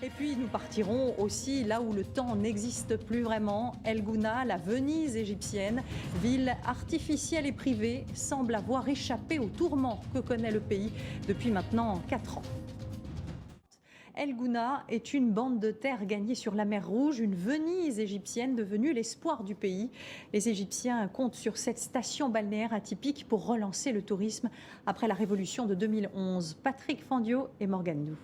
Et puis nous partirons aussi là où le temps n'existe plus vraiment. El Gouna, la Venise égyptienne, ville artificielle et privée, semble avoir échappé aux tourments que connaît le pays depuis maintenant 4 ans. El Gouna est une bande de terre gagnée sur la mer Rouge, une Venise égyptienne devenue l'espoir du pays. Les Égyptiens comptent sur cette station balnéaire atypique pour relancer le tourisme après la révolution de 2011. Patrick Fandiot et Morgane Nou.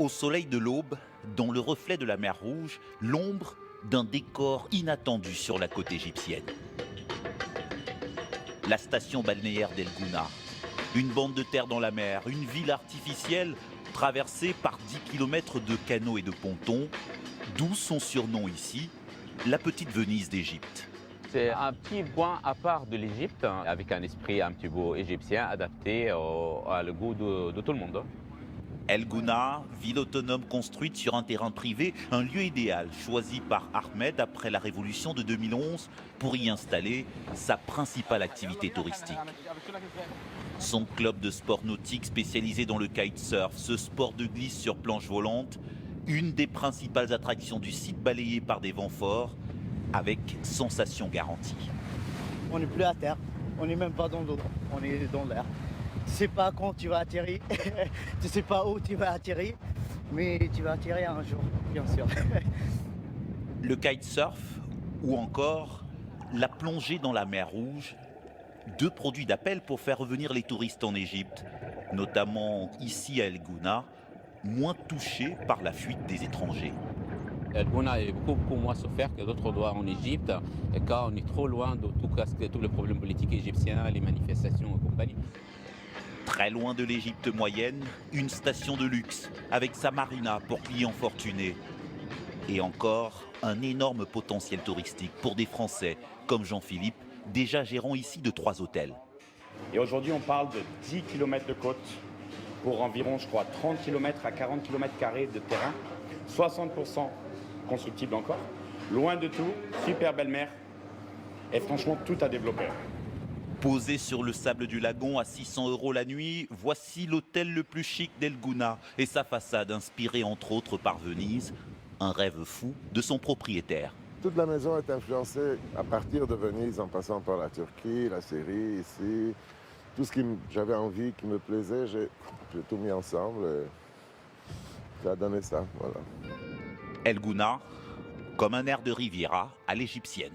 Au soleil de l'aube, dans le reflet de la mer Rouge, l'ombre d'un décor inattendu sur la côte égyptienne. La station balnéaire d'El Gouna. Une bande de terre dans la mer, une ville artificielle traversée par 10 km de canaux et de pontons, d'où son surnom ici, la petite Venise d'Égypte. C'est un petit point à part de l'Égypte, avec un esprit un petit peu égyptien adapté au goût de tout le monde. El Gouna, ville autonome construite sur un terrain privé, un lieu idéal choisi par Ahmed après la révolution de 2011 pour y installer sa principale activité touristique. Son club de sport nautique spécialisé dans le kitesurf, ce sport de glisse sur planche volante, une des principales attractions du site balayé par des vents forts, avec sensation garantie. On n'est plus à terre, on n'est même pas dans l'eau, on est dans l'air. Tu sais pas quand tu vas atterrir, tu sais pas où tu vas atterrir, mais tu vas atterrir un jour, bien sûr. Le kitesurf ou encore la plongée dans la mer Rouge, deux produits d'appel pour faire revenir les touristes en Égypte, notamment ici à El Gouna, moins touchés par la fuite des étrangers. El Gouna est beaucoup moins souffert que d'autres endroits en Égypte, car on est trop loin de tous les problèmes politiques égyptiens, les manifestations et compagnie. Très loin de l'Égypte moyenne, une station de luxe avec sa marina pour clients fortunés. Et encore, un énorme potentiel touristique pour des Français comme Jean-Philippe, déjà gérant ici de 3 hôtels. Et aujourd'hui, on parle de 10 km de côte pour environ, je crois, 30 km à 40 km² de terrain, 60% constructible encore. Loin de tout, super belle mer et franchement, tout à développer. Posé sur le sable du lagon à 600 € la nuit, voici l'hôtel le plus chic d'El Gouna et sa façade inspirée entre autres par Venise, un rêve fou de son propriétaire. Toute la maison est influencée à partir de Venise en passant par la Turquie, la Syrie, ici. Tout ce que j'avais envie, qui me plaisait, j'ai tout mis ensemble et ça a donné ça, voilà. El Gouna, comme un air de Riviera à l'égyptienne.